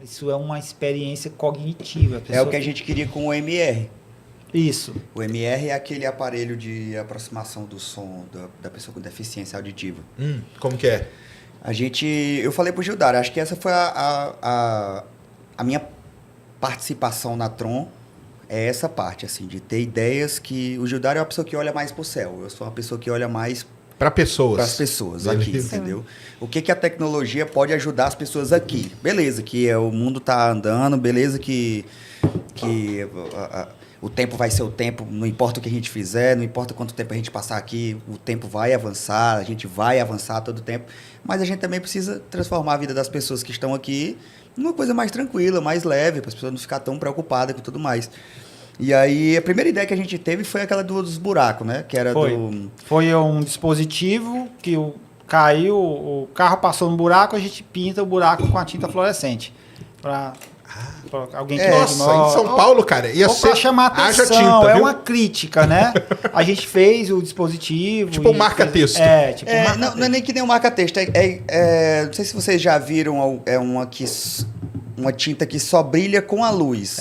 Isso é uma experiência cognitiva. É o que a gente queria com o MR. Isso. O MR é aquele aparelho de aproximação do som da pessoa com deficiência auditiva. Como que é? Eu falei pro Gildar, acho que essa foi a minha participação na Tron, é essa parte, assim, de ter ideias que... O Gildar é uma pessoa que olha mais pro céu, eu sou uma pessoa que olha mais para pessoas. Para as pessoas Beleza. aqui, entendeu? O que a tecnologia pode ajudar as pessoas aqui? Beleza, que o mundo tá andando, beleza que o tempo vai ser o tempo, não importa o que a gente fizer, não importa quanto tempo a gente passar aqui, o tempo vai avançar, a gente vai avançar todo o tempo, mas a gente também precisa transformar a vida das pessoas que estão aqui numa coisa mais tranquila, mais leve, para as pessoas não ficarem tão preocupadas com tudo mais. E aí, a primeira ideia que a gente teve foi aquela dos buracos, né? Que era Foi um dispositivo que caiu, o carro passou no buraco, a gente pinta o buraco com a tinta fluorescente. Para alguém que Nossa, em São Paulo, cara, ia ser... Para chamar atenção, tinta, é viu? uma crítica, né? A gente fez o dispositivo... Tipo um marca-texto. Não é nem que nem um marca-texto. Não sei se vocês já viram uma tinta que só brilha com a luz.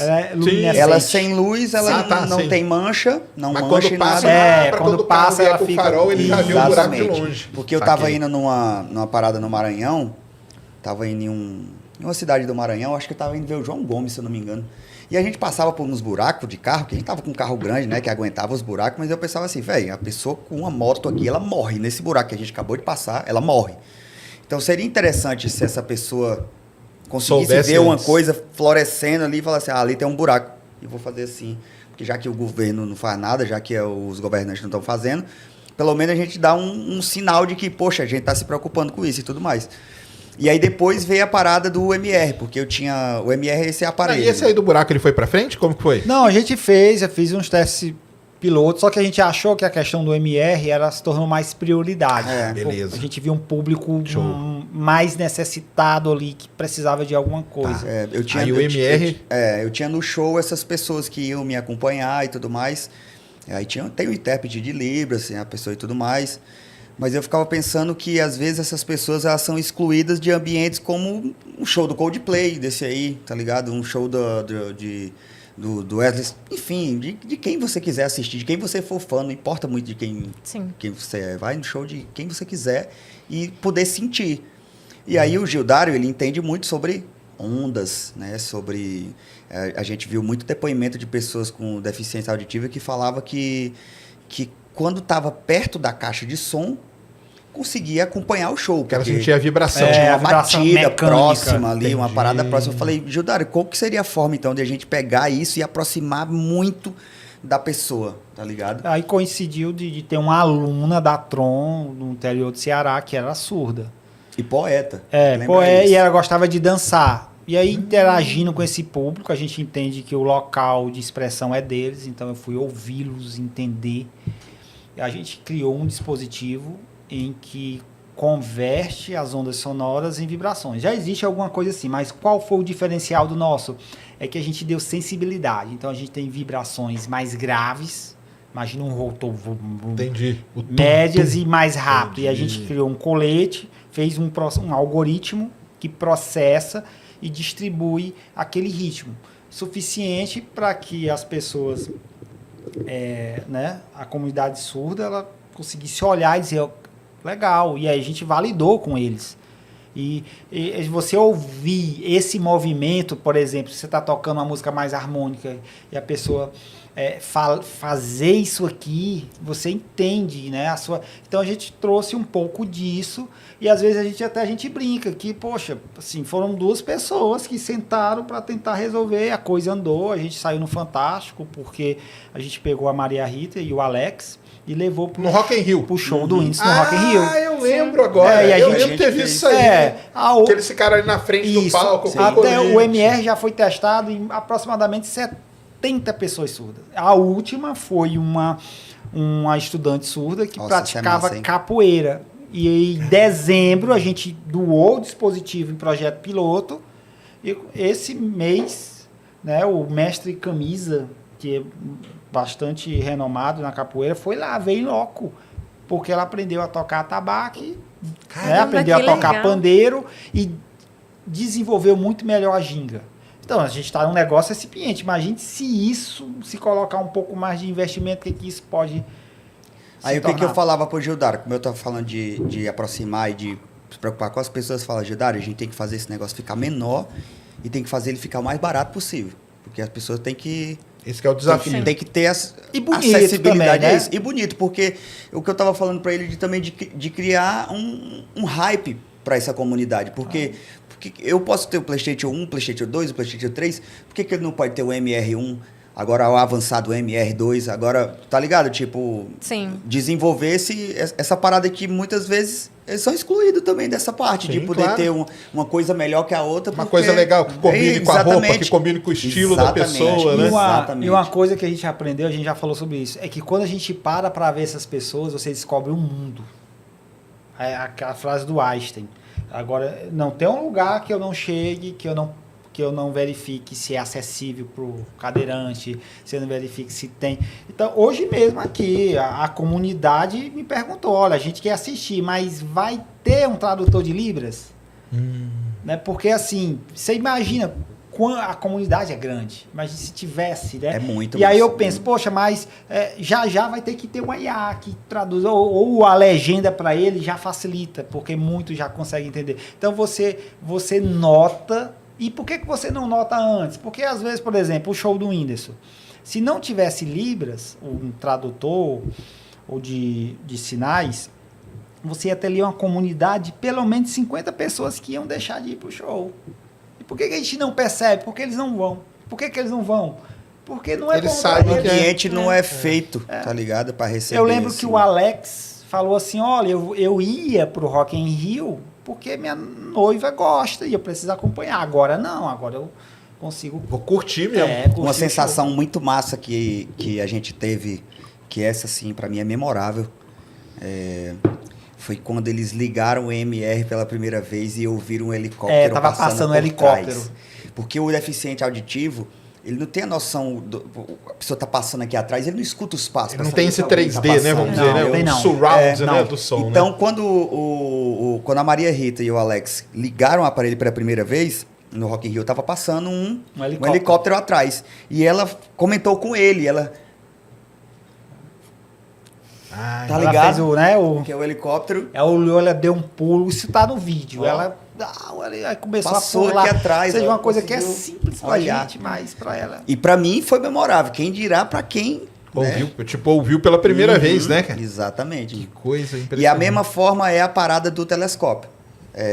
Ela sem luz, ela não tem mancha, não mas mancha quando em passa, nada. Quando passa, ela com fica... o farol, ele já viu o buraco de longe. Porque eu tava indo numa parada no Maranhão, tava indo em uma cidade do Maranhão, acho que eu tava indo ver o João Gomes, se eu não me engano. E a gente passava por uns buracos de carro, que a gente tava com um carro grande, né, que aguentava os buracos, mas eu pensava assim, velho, a pessoa com uma moto aqui, ela morre. Nesse buraco que a gente acabou de passar, ela morre. Então seria interessante se essa pessoa conseguisse ver uma coisa florescendo ali e falar assim, ali tem um buraco, e vou fazer assim. Porque já que o governo não faz nada, já que os governantes não estão fazendo, pelo menos a gente dá um sinal de que, poxa, a gente está se preocupando com isso e tudo mais. E aí depois veio a parada do MR, porque o MR é esse aparelho. E esse aí do buraco, ele foi pra frente? Como que foi? Não, eu fiz uns testes pilotos, só que a gente achou que a questão do MR se tornou mais prioridade. Beleza. A gente viu um público mais necessitado ali, que precisava de alguma coisa. Eu tinha no show essas pessoas que iam me acompanhar e tudo mais. Aí tem o intérprete de Libras, assim, a pessoa e tudo mais. Mas eu ficava pensando que, às vezes, essas pessoas elas são excluídas de ambientes como um show do Coldplay, desse aí, tá ligado? Um show do Wesley, enfim, de quem você quiser assistir, de quem você for fã, não importa muito de quem você é. Vai no show de quem você quiser e poder sentir. E aí o Gildário, ele entende muito sobre ondas, né? Sobre... a gente viu muito depoimento de pessoas com deficiência auditiva que falava que quando estava perto da caixa de som, conseguia acompanhar o show. Porque ela sentia a vibração. Tinha uma vibração batida mecânica. próxima ali, Entendi. uma parada próxima. Eu falei, Gildário, qual que seria a forma, então, de a gente pegar isso e aproximar muito da pessoa, tá ligado? Aí coincidiu de ter uma aluna da Tron, no interior do Ceará, que era surda. E poeta. E ela gostava de dançar. E aí, interagindo com esse público, a gente entende que o local de expressão é deles, então eu fui ouvi-los, entender. A gente criou um dispositivo em que converte as ondas sonoras em vibrações. Já existe alguma coisa assim, mas qual foi o diferencial do nosso? É que a gente deu sensibilidade. Então, a gente tem vibrações mais graves, imagina um rotor médias e mais rápido. Entendi. E a gente criou um colete, fez um algoritmo que processa e distribui aquele ritmo suficiente para que as pessoas, a comunidade surda, ela conseguisse olhar e dizer, legal, e aí a gente validou com eles. E você ouvir esse movimento, por exemplo, você está tocando uma música mais harmônica e a pessoa fazer isso aqui, você entende, né? Então a gente trouxe um pouco disso e às vezes a gente brinca que, poxa, assim, foram duas pessoas que sentaram para tentar resolver, a coisa andou, a gente saiu no Fantástico porque a gente pegou a Maria Rita e o Alex e levou no Rock in Rio. Pro show do Whindersson no Rock in Rio. Eu lembro agora. E a eu gente lembro ter visto isso aí. Que eles ficaram ali na frente do palco. Até o MR já foi testado em aproximadamente 70 pessoas surdas. A última foi uma estudante surda que praticava capoeira. E em dezembro a gente doou o dispositivo em projeto piloto. E esse mês, né, o mestre Camisa, que é bastante renomado na capoeira, foi lá, veio loco, porque ela aprendeu a tocar atabaque, aprendeu a tocar pandeiro e desenvolveu muito melhor a ginga. Então, a gente está num negócio recipiente. Imagine se colocar um pouco mais de investimento, o que isso pode Aí se o que tornar? eu falava pro Gildaro, como eu tava falando de aproximar e de se preocupar com as pessoas, fala, Gildaro, a gente tem que fazer esse negócio ficar menor e tem que fazer ele ficar o mais barato possível. Porque as pessoas têm que... Esse que é o desafio. Tem que ter E bonito acessibilidade também, né? a isso. E bonito, porque o que eu tava falando para ele de criar um hype para essa comunidade. Porque eu posso ter o PlayStation 1, o PlayStation 2, o PlayStation 3, por que ele não pode ter o MR1, agora o avançado MR2, agora, tá ligado? Tipo, Sim. desenvolver essa parada que muitas vezes eles são excluídos também dessa parte, Sim, de poder claro. ter uma coisa melhor que a outra. Uma porque- coisa legal, que combine com a roupa, Exatamente. que combine com o estilo da Exatamente. pessoa, né? Exatamente. E uma coisa que a gente aprendeu, a gente já falou sobre isso, é que quando a gente para ver essas pessoas, você descobre um mundo. É aquela frase do Einstein. Agora, não tem um lugar que eu não chegue, que eu não verifique se é acessível para o cadeirante, se eu não verifique se tem. Então, hoje mesmo aqui, a comunidade me perguntou, olha, a gente quer assistir, mas vai ter um tradutor de Libras? Né? Porque, assim, você imagina, a comunidade é grande, mas se tivesse, né? É muito. E aí eu muito. penso, poxa, mas já vai ter que ter uma IA que traduz, ou a legenda para ele já facilita, porque muitos já conseguem entender. Então você nota, e por que você não nota antes? Porque às vezes, por exemplo, o show do Whindersson, se não tivesse Libras, um tradutor ou de sinais, você ia ter ali uma comunidade de pelo menos 50 pessoas que iam deixar de ir pro show. E por que a gente não percebe? Porque eles não vão. Por que eles não vão? Porque não é Eles bom pra sabem O eles. que ambiente não é feito, tá ligado? Para receber. Eu lembro assim. que o Alex falou assim, olha, eu ia pro Rock in Rio porque minha noiva gosta e eu preciso acompanhar. Agora não, agora eu consigo... Vou curtir mesmo. curtir Uma o sensação show. muito massa que a gente teve, que essa, assim, para mim é memorável. Foi quando eles ligaram o MR pela primeira vez e ouviram um helicóptero tava passando por um helicóptero. trás. Porque o deficiente auditivo, ele não tem a noção, a pessoa tá passando aqui atrás, ele não escuta os passos. Ele pra não tem saber esse se 3D, alguém tá né? Vamos passando. dizer, né? tem Um não. surround, Não. né? Do som, Então, né? quando a Maria Rita e o Alex ligaram o aparelho pela primeira vez, no Rock in Rio, tava passando um helicóptero atrás. E ela comentou com ele, ela... Ah, Tá Ela ligado? fez o, né, o... Que é o helicóptero... Ela olhou, ela deu um pulo, isso tá no vídeo. Ó. Ela aí começou Passou a pular. aqui atrás, Seja ó, uma coisa que é conseguiu simples pra olhar. gente, mas pra ela... E pra mim foi memorável. Quem dirá pra quem... ouviu, tipo, ouviu pela primeira vez, né, cara? Exatamente. Que coisa impressionante. E a mesma forma é a parada do telescópio.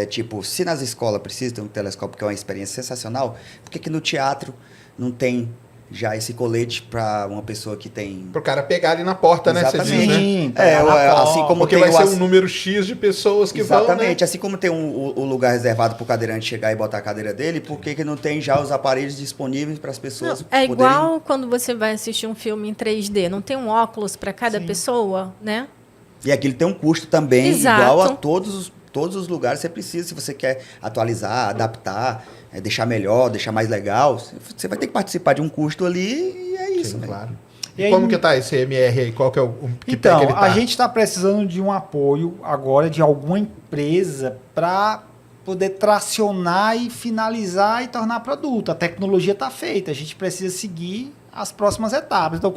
Tipo, se nas escolas precisam ter um telescópio, que é uma experiência sensacional, por que no teatro não tem já esse colete para uma pessoa que tem... Pro cara pegar ali na porta, né? Você diz, né? Sim, tá lá na assim porta. como Porque tem vai ser o um número X de pessoas que vão, né? Exatamente. Assim como tem o lugar reservado para o cadeirante chegar e botar a cadeira dele, por que não tem já os aparelhos disponíveis para as pessoas É poderem... igual quando você vai assistir um filme em 3D, não tem um óculos para cada pessoa, né? E aquilo tem um custo também, Exato. igual a todos os lugares você precisa. Se você quer atualizar, adaptar, deixar melhor, deixar mais legal, você vai ter que participar de um custo ali e é isso. Sim, né? claro. E E aí- como que tá esse MR aí? Qual que é o que Então, pé que ele tá? a gente está precisando de um apoio agora de alguma empresa para poder tracionar e finalizar e tornar produto. A tecnologia está feita, a gente precisa seguir as próximas etapas. Então,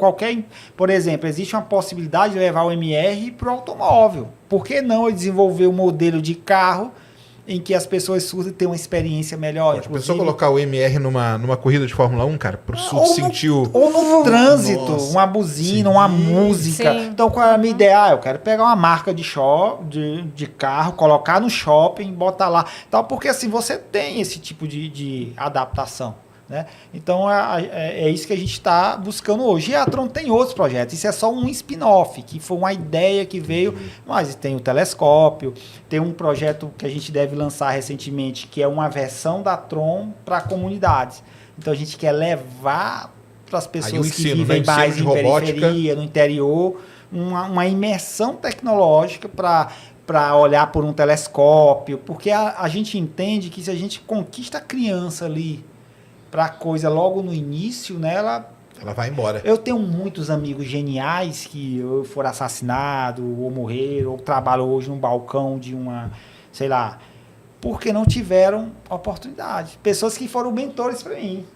por exemplo, existe uma possibilidade de levar o MR para o automóvel. Por que não eu desenvolver um modelo de carro em que as pessoas surdas tenham uma experiência melhor? Pode pensou colocar o MR numa corrida de Fórmula 1, cara? Pro surdo sentir o... Ou no trânsito, Nossa. uma buzina, Sim. uma música. Sim. Então, qual é a minha ideia? Eu quero pegar uma marca de carro, colocar no shopping, botar lá. Então, porque assim, você tem esse tipo de adaptação. Né? Então, é isso que a gente está buscando hoje. E a Tron tem outros projetos. Isso é só um spin-off, que foi uma ideia que veio. Mas tem o telescópio, tem um projeto que a gente deve lançar recentemente, que é uma versão da Tron para comunidades. Então, a gente quer levar para as Aí o pessoas que ensino, vivem né? Ensino mais de em robótica. periferia, no interior, uma imersão tecnológica para olhar por um telescópio, porque a gente entende que se a gente conquista a criança ali para a coisa logo no início, né, Ela vai embora. eu tenho muitos amigos geniais que foram assassinados ou morreram, ou trabalham hoje num balcão de uma, sei lá, porque não tiveram oportunidade. Pessoas que foram mentores para mim,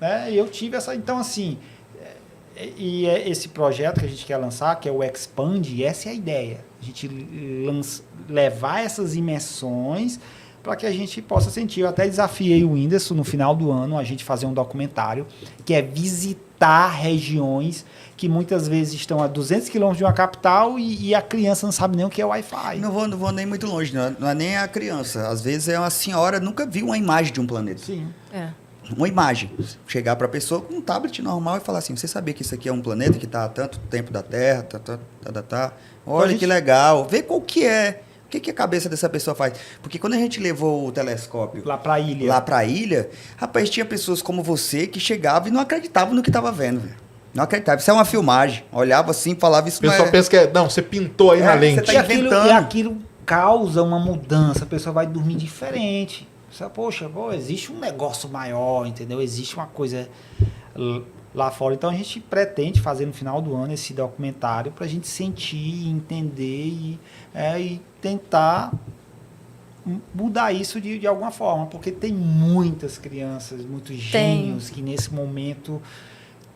né? E eu tive essa... Então, assim, esse projeto que a gente quer lançar, que é o Expand, essa é a ideia. A gente levar essas imersões para que a gente possa sentir. Eu até desafiei o Whindersson no final do ano a gente fazer um documentário que é visitar regiões que muitas vezes estão a 200 quilômetros de uma capital e a criança não sabe nem o que é Wi-Fi. Não vou nem muito longe, não é nem a criança. Às vezes é uma senhora nunca viu uma imagem de um planeta. Sim. Uma imagem. Chegar para a pessoa com um tablet normal e falar assim, você sabia que isso aqui é um planeta que está há tanto tempo da Terra, olha que legal, vê qual que é. O que a cabeça dessa pessoa faz? Porque quando a gente levou o telescópio lá para a ilha, rapaz, tinha pessoas como você que chegavam e não acreditavam no que estava vendo, velho. Não acreditava. Isso é uma filmagem. Olhava assim, falava isso. O pessoal pensa que não, você pintou aí na lente. Você tá inventando. E aquilo causa uma mudança. A pessoa vai dormir diferente. Você, poxa, existe um negócio maior, entendeu? Existe uma coisa lá fora. Então a gente pretende fazer no final do ano esse documentário para a gente sentir, entender e tentar mudar isso de alguma forma, porque tem muitas crianças, muitos gênios que nesse momento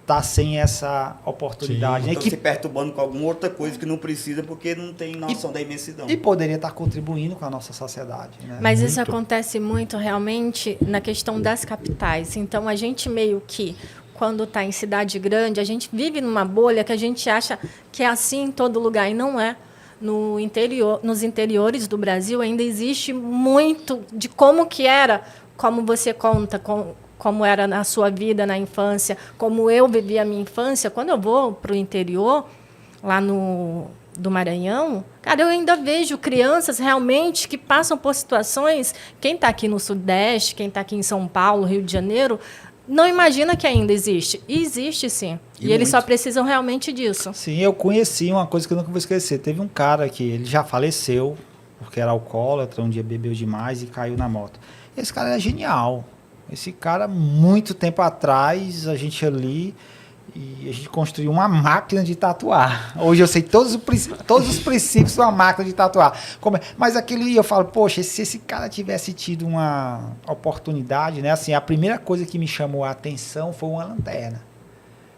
tá sem essa oportunidade. Estão se perturbando com alguma outra coisa que não precisa porque não tem noção da imensidão. E poderia estar contribuindo com a nossa sociedade. Né? Mas isso acontece muito realmente na questão das capitais. Então a gente meio que, quando está em cidade grande, a gente vive numa bolha que a gente acha que é assim em todo lugar, e não é. Nos interiores do Brasil ainda existe muito de como que era, como você conta, como era na sua vida na infância, como eu vivi a minha infância. Quando eu vou para o interior, lá do Maranhão, cara, eu ainda vejo crianças realmente que passam por situações... Quem está aqui no Sudeste, quem está aqui em São Paulo, Rio de Janeiro, não imagina que ainda existe. E existe, sim. E eles só precisam realmente disso. Sim, eu conheci uma coisa que eu nunca vou esquecer. Teve um cara que ele já faleceu, porque era alcoólatra, um dia bebeu demais e caiu na moto. Esse cara era genial. Esse cara, muito tempo atrás, a gente ali, e a gente construiu uma máquina de tatuar. Hoje eu sei todos os princípios de uma máquina de tatuar. Mas aquele, eu falo, poxa, se esse cara tivesse tido uma oportunidade, né? Assim, a primeira coisa que me chamou a atenção foi uma lanterna.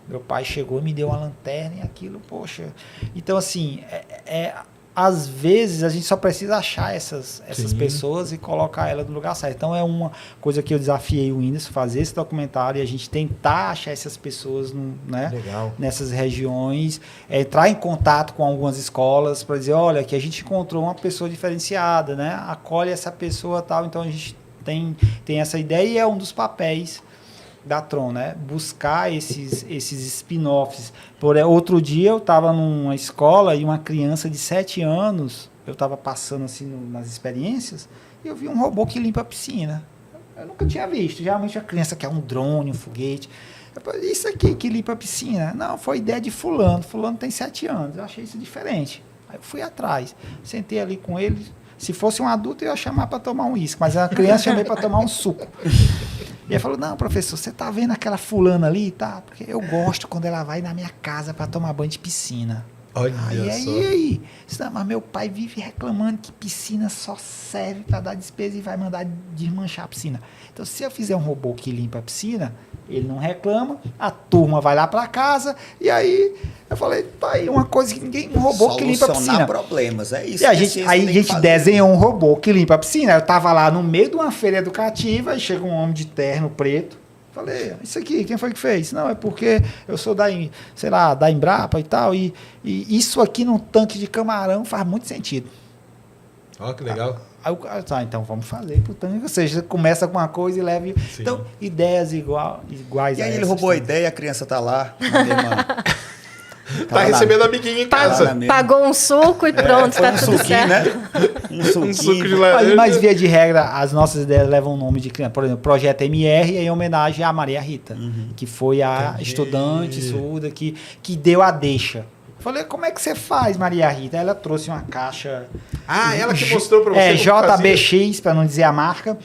Meu pai chegou e me deu uma lanterna e aquilo, poxa. Então, assim, às vezes a gente só precisa achar essas pessoas e colocar elas no lugar certo. Então é uma coisa que eu desafiei o Whindersson, fazer esse documentário e a gente tentar achar essas pessoas nessas regiões, entrar em contato com algumas escolas para dizer, olha, que a gente encontrou uma pessoa diferenciada, né? Acolhe essa pessoa tal. Então a gente tem essa ideia e é um dos papéis da Tron, né? Buscar esses spin-offs. Outro dia eu estava numa escola e uma criança de 7 anos, eu estava passando assim nas experiências, e eu vi um robô que limpa a piscina. Eu nunca tinha visto. Geralmente a criança quer um drone, um foguete. Isso aqui que limpa a piscina? Não, foi ideia de fulano. Fulano tem 7 anos. Eu achei isso diferente. Aí eu fui atrás. Sentei ali com ele. Se fosse um adulto, eu ia chamar para tomar um uísque. Mas a criança chamei para tomar um suco. E ele falou, não, professor, você tá vendo aquela fulana ali? Tá, porque eu gosto quando ela vai na minha casa para tomar banho de piscina. Olha aí. Não, mas meu pai vive reclamando que piscina só serve para dar despesa e vai mandar desmanchar a piscina. Então, se eu fizer um robô que limpa a piscina, ele não reclama, a turma vai lá para casa, e aí eu falei, tá aí uma coisa que ninguém... Um robô que limpa a piscina. Solucionar problemas, é isso. E a gente desenhou um robô que limpa a piscina. Eu tava lá no meio de uma feira educativa, e chega um homem de terno preto. Falei, isso aqui, quem foi que fez? Não, é porque eu sou da Embrapa e tal, e isso aqui num tanque de camarão faz muito sentido. Ó, que legal. Aí o cara, então vamos fazer pro tanque. Ou seja, você começa com uma coisa e leva... Sim. Então, ideias iguais e a aí essas. ele roubou a ideia, a criança tá lá, na mesma... Tá recebendo amiguinho em casa. Pagou um suco e pronto, tá tudo certo. Né? Um suco de laranja. Mas via de regra, as nossas ideias levam o nome de criança. Por exemplo, Projeto MR é em homenagem à Maria Rita, que foi a estudante surda que deu a deixa. Falei, como é que você faz, Maria Rita? Ela trouxe uma caixa... Ah, ela que mostrou pra você JBX, para não dizer a marca.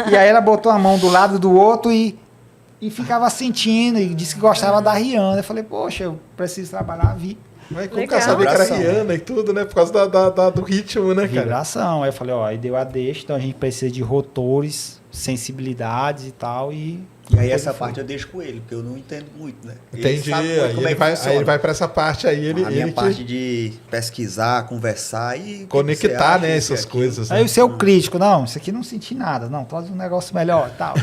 E aí ela botou a mão do lado do outro e ficava sentindo, e disse que gostava da Rihanna. Eu falei, poxa, eu preciso trabalhar, vi. Mas como Legal. que saber que era Vibração. Rihanna e tudo, né? Por causa do ritmo, né, cara? Vibração. Aí eu falei, ó, aí deu a deixa, então a gente precisa de rotores, sensibilidades e tal, e aí essa parte eu deixo com ele, porque eu não entendo muito, né? Entendi. sabe muito Aí ele vai pra essa parte aí, A minha ele parte de pesquisar, conversar e... conectar, né, essas aquilo. coisas. Né? Aí o seu crítico, não, isso aqui não senti nada, não, traz um negócio melhor e tal.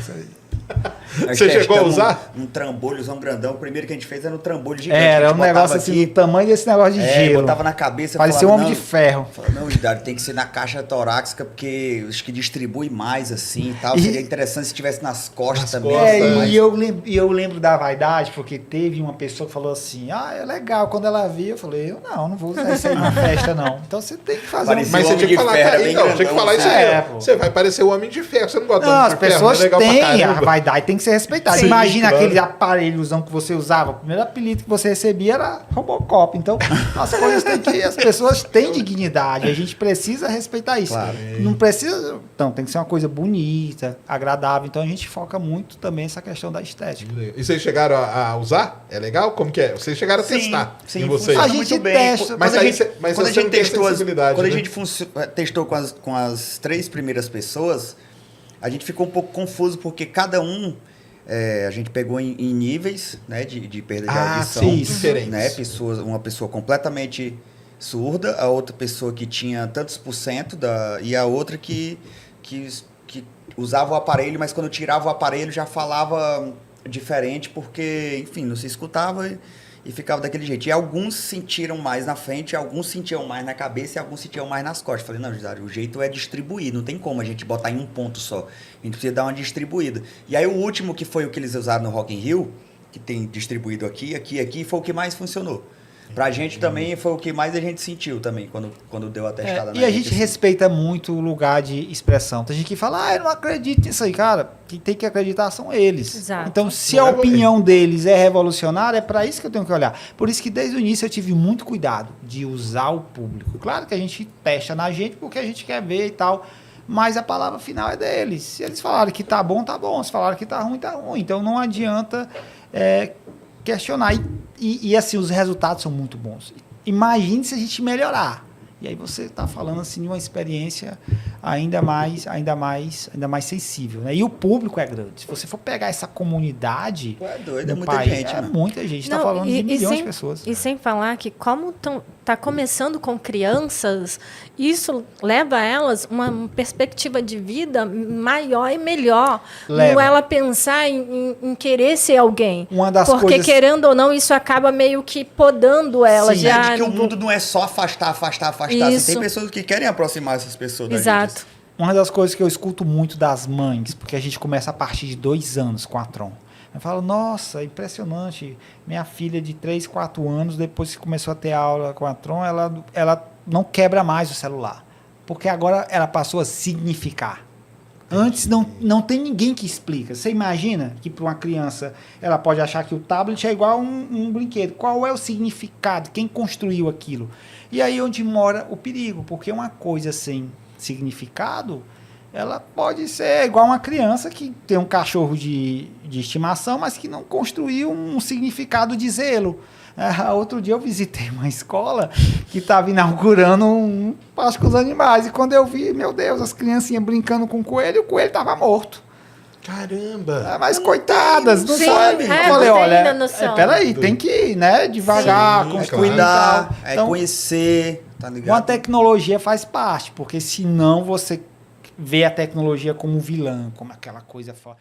Nós Você chegou a testamos usar? Um trambolhozão grandão. O primeiro que a gente fez era um trambolho gigante. Era A gente um negócio botava assim, do tamanho desse negócio de gelo. botava na cabeça. Parecia um falava, homem não, de ferro. falava, não, Idade, tem que ser na caixa torácica, porque acho que distribui mais assim e tal. E- Seria interessante se tivesse nas costas Nas também. costas, mas- E eu lembro da vaidade, porque teve uma pessoa que falou assim, é legal, quando ela viu, eu falei, eu não vou usar isso aí na festa, não. Então você tem que fazer Parecia Mas o você Homem tinha que de falar, Ferro, cara, bem então, tinha que grandão, falar isso assim. aí. É, ó. pô. Você vai parecer o Homem de Ferro. Você não gosta do Não, Homem as de Ferro, pessoas é legal pra têm, a caramba. vaidade tem que ser respeitada. Sim, Imagina claro. aquele aparelhozão que você usava, o primeiro apelido que você recebia era Robocop. Então, as coisas têm que, as pessoas têm dignidade, a gente precisa respeitar isso. Claro. Não precisa, então, tem que ser uma coisa bonita, agradável. Então a gente foca muito também nessa questão da estética. E vocês chegaram a usar? É legal? Como que é? Vocês chegaram a Sim, testar sim, em vocês? A funciona gente muito bem. testa. Mas Quando a aí gente- cê- mas quando a você gente não tem essa testou sensibilidade, quando né? a gente testou com as 3 primeiras pessoas, a gente ficou um pouco confuso, porque cada um, a gente pegou em níveis, né, de perda de audição. sim, diferentes. Né, uma pessoa completamente surda, a outra pessoa que tinha tantos % e a outra que usava o aparelho, mas quando tirava o aparelho já falava diferente, porque, enfim, não se escutava e ficava daquele jeito. E alguns sentiram mais na frente, alguns sentiam mais na cabeça e alguns sentiam mais nas costas. Falei, não, Gisele, o jeito é distribuir, não tem como a gente botar em um ponto só. A gente precisa dar uma distribuída. E aí o último, que foi o que eles usaram no Rock in Rio, que tem distribuído aqui, foi o que mais funcionou. Pra gente também foi o que mais a gente sentiu também, quando deu a testada na E a gente assim. respeita muito o lugar de expressão. Tem gente que fala, eu não acredito nisso aí, cara. Quem tem que acreditar são eles. Exato. Então, se Não a é opinião deles é revolucionária, é para isso que eu tenho que olhar. Por isso que desde o início eu tive muito cuidado de usar o público. Claro que a gente testa na gente porque a gente quer ver e tal, mas a palavra final é deles. Se eles falarem que tá bom, tá bom. Se falarem que tá ruim, tá ruim. Então não adianta questionar. E assim, os resultados são muito bons. Imagine se a gente melhorar. E aí você está falando assim de uma experiência ainda mais sensível, né? E o público é grande. Se você for pegar essa comunidade, Pô, é doido, é no muita país, gente, é mano. muita gente. Está Não, falando de milhões sem, de pessoas. E sem falar que como está começando com crianças, isso leva a elas uma perspectiva de vida maior e melhor. Leva. Não ela pensar em querer ser alguém. Uma das Porque, coisas- querendo ou não, isso acaba meio que podando ela. Sim, já De que o mundo não é só afastar. Assim, Isso. tem pessoas que querem aproximar essas pessoas da gente. Exato. Uma das coisas que eu escuto muito das mães, porque a gente começa a partir de 2 anos com a Tron. Eu falo, nossa, impressionante. Minha filha de 3, 4 anos, depois que começou a ter aula com a Tron, ela não quebra mais o celular. Porque agora ela passou a significar. Antes não tem ninguém que explica. Você imagina que para uma criança ela pode achar que o tablet é igual a um brinquedo. Qual é o significado? Quem construiu aquilo? E aí onde mora o perigo, porque uma coisa sem significado, ela pode ser igual uma criança que tem um cachorro de estimação, mas que não construiu um significado de zelo. Outro dia eu visitei uma escola que estava inaugurando um parque com os animais, e quando eu vi, meu Deus, as criancinhas brincando com o coelho estava morto. Caramba! Mas coitadas, não Sim, sabe. Eu falei, não tem olha, ainda noção. peraí, tem que ir, né, devagar, Sim, construir Cuidar, e tal. Então, conhecer, tá ligado? uma tecnologia faz parte, porque senão você vê a tecnologia como vilã, como aquela coisa fora.